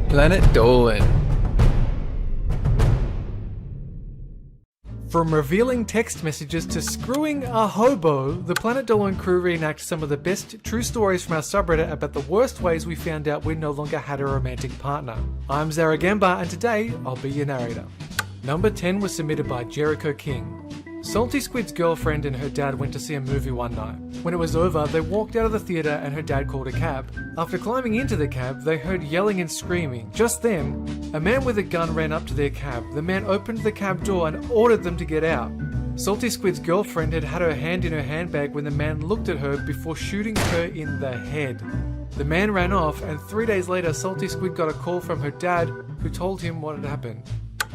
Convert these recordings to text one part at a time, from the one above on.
Planet Dolan. From revealing text messages to screwing a hobo, the Planet Dolan crew reenact some of the best true stories from our subreddit about the worst ways we found out we no longer had a romantic partner. I'm Zaragamba, and today I'll be your narrator. Number 10 was submitted by Jericho King. Salty Squid's girlfriend and her dad went to see a movie one night. When it was over, they walked out of the theatre and her dad called a cab. After climbing into the cab, they heard yelling and screaming. Just then, a man with a gun ran up to their cab. The man opened the cab door and ordered them to get out. Salty Squid's girlfriend had her hand in her handbag when the man looked at her before shooting her in the head. The man ran off, and 3 days later, Salty Squid got a call from her dad who told him what had happened.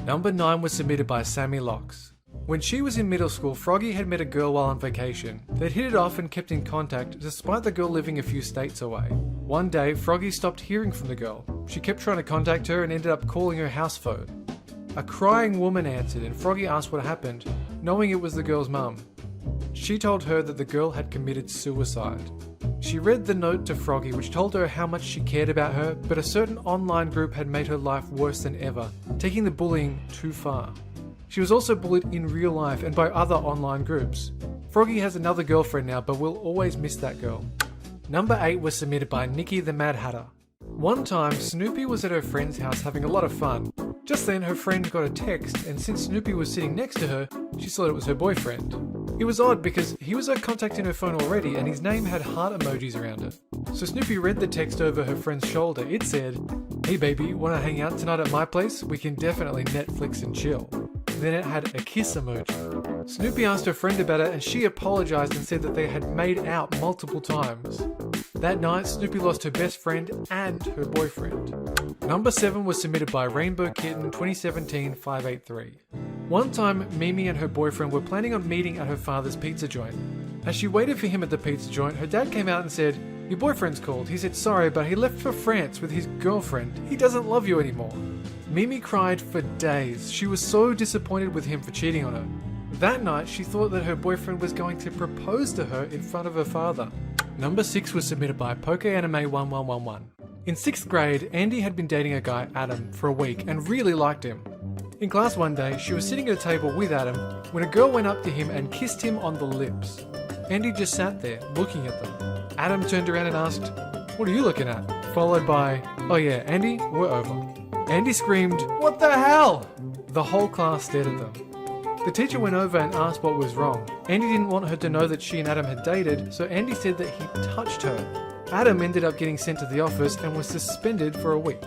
Number 9 was submitted by Sammy Locks. When she was in middle school, Froggy had met a girl while on vacation. They'd hit it off and kept in contact, despite the girl living a few states away. One day, Froggy stopped hearing from the girl. She kept trying to contact her and ended up calling her house phone. A crying woman answered, and Froggy asked what happened, knowing it was the girl's mum. She told her that the girl had committed suicide. She read the note to Froggy, which told her how much she cared about her, but a certain online group had made her life worse than ever, taking the bullying too far. She was also bullied in real life and by other online groups. Froggy has another girlfriend now, but will always miss that girl. Number 8 was submitted by Nikki the Mad Hatter. One time, Snoopy was at her friend's house having a lot of fun. Just then, her friend got a text, and since Snoopy was sitting next to her, she thought it was her boyfriend. It was odd because he was contacting her phone already, and his name had heart emojis around it. So Snoopy read the text over her friend's shoulder. It said, "Hey baby, wanna hang out tonight at my place? We can definitely Netflix and chill." Then it had a kiss emoji. Snoopy asked her friend about it, and she apologized and said that they had made out multiple times. That night, Snoopy lost her best friend and her boyfriend. Number 7 was submitted by Rainbow Kitten 2017-583. One time, Mimi and her boyfriend were planning on meeting at her father's pizza joint. As she waited for him at the pizza joint, her dad came out and said, "Your boyfriend's called. He said sorry, but he left for France with his girlfriend. He doesn't love you anymore." Mimi cried for days. She was so disappointed with him for cheating on her. That night, she thought that her boyfriend was going to propose to her in front of her father. Number 6 was submitted by PokeAnime1111. In 6th grade, Andy had been dating a guy, Adam, for a week and really liked him. In class one day, she was sitting at a table with Adam when a girl went up to him and kissed him on the lips. Andy just sat there, looking at them. Adam turned around and asked, "What are you looking at?" Followed by, "Oh yeah, Andy, we're over." Andy screamed, "What the hell?" The whole class stared at them. The teacher went over and asked what was wrong. Andy didn't want her to know that she and Adam had dated, so Andy said that he touched her. Adam ended up getting sent to the office and was suspended for a week.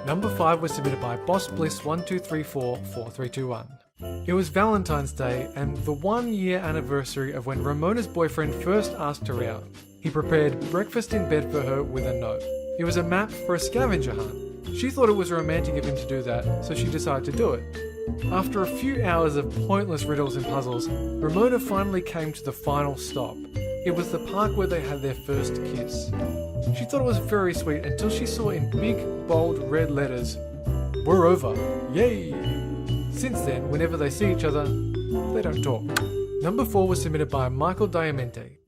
Number 5 was submitted by Boss Bliss 12344321. It was Valentine's Day and the 1-year anniversary of when Ramona's boyfriend first asked her out. He prepared breakfast in bed for her with a note. It was a map for a scavenger hunt. She thought it was romantic of him to do that, so she decided to do it. After a few hours of pointless riddles and puzzles, Ramona finally came to the final stop. It was the park where they had their first kiss. She thought it was very sweet until she saw in big, bold red letters, "We're over, yay!" Since then, whenever they see each other, they don't talk. Number 4 was submitted by Michael Diamante.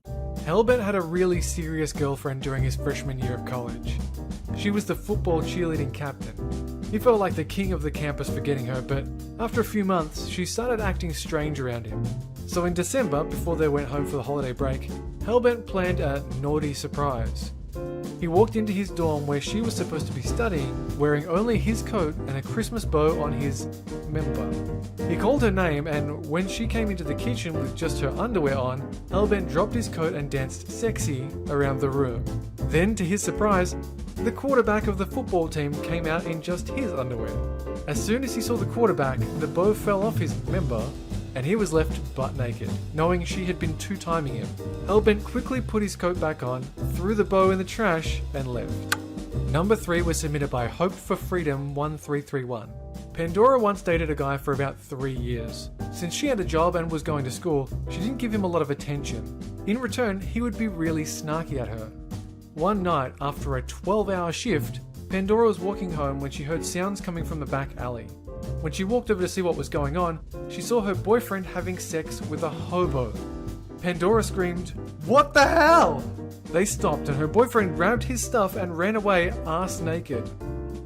Hellbent had a really serious girlfriend during his freshman year of college. She was the football cheerleading captain. He felt like the king of the campus for getting her, but after a few months, she started acting strange around him. So in December, before they went home for the holiday break, Hellbent planned a naughty surprise. He walked into his dorm where she was supposed to be studying, wearing only his coat and a Christmas bow on his member. He called her name, and when she came into the kitchen with just her underwear on, Hellbent dropped his coat and danced sexy around the room. Then, to his surprise, the quarterback of the football team came out in just his underwear. As soon as he saw the quarterback, the bow fell off his member, and he was left butt naked, knowing she had been two-timing him. Hellbent quickly put his coat back on, threw the bow in the trash, and left. Number 3 was submitted by Hope for Freedom 1331. Pandora once dated a guy for about 3 years. Since she had a job and was going to school, she didn't give him a lot of attention. In return, he would be really snarky at her. One night, after a 12-hour shift, Pandora was walking home when she heard sounds coming from the back alley. When she walked over to see what was going on, she saw her boyfriend having sex with a hobo. Pandora screamed, "What the hell?" They stopped and her boyfriend grabbed his stuff and ran away ass naked.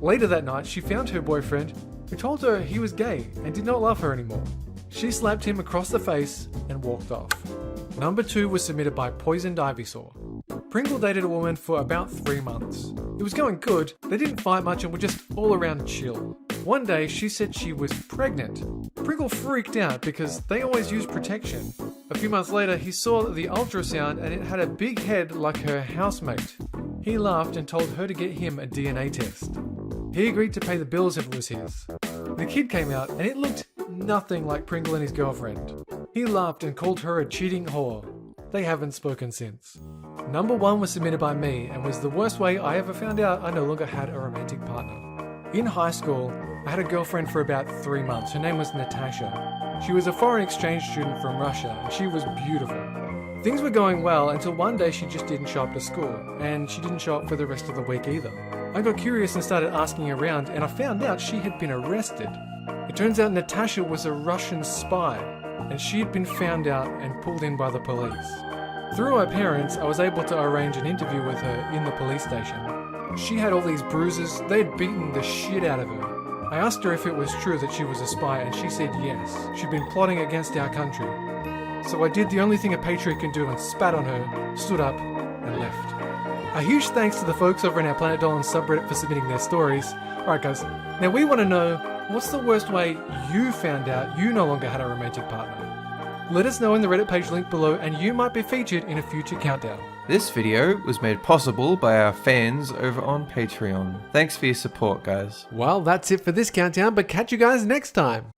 Later that night, she found her boyfriend, who told her he was gay and did not love her anymore. She slapped him across the face and walked off. Number 2 was submitted by Poisoned Ivysaur. Pringle dated a woman for about 3 months. It was going good, they didn't fight much and were just all around chill. One day, she said she was pregnant. Pringle freaked out because they always use protection. A few months later, he saw the ultrasound and it had a big head like her housemate. He laughed and told her to get him a DNA test. He agreed to pay the bills if it was his. The kid came out and it looked nothing like Pringle and his girlfriend. He laughed and called her a cheating whore. They haven't spoken since. Number 1 was submitted by me and was the worst way I ever found out I no longer had a romantic partner. In high school, I had a girlfriend for about 3 months. Her name was Natasha. She was a foreign exchange student from Russia and she was beautiful. Things were going well until one day she just didn't show up to school, and she didn't show up for the rest of the week either. I got curious and started asking around, and I found out she had been arrested. It turns out Natasha was a Russian spy, and she had been found out and pulled in by the police. Through my parents, I was able to arrange an interview with her in the police station. She had all these bruises, they had beaten the shit out of her. I asked her if it was true that she was a spy, and she said yes. She'd been plotting against our country. So I did the only thing a patriot can do and spat on her, stood up, and left. A huge thanks to the folks over in our Planet Dolan subreddit for submitting their stories. Alright guys, now we want to know, what's the worst way you found out you no longer had a romantic partner? Let us know in the Reddit page link below and you might be featured in a future countdown. This video was made possible by our fans over on Patreon. Thanks for your support, guys. Well, that's it for this countdown, but catch you guys next time.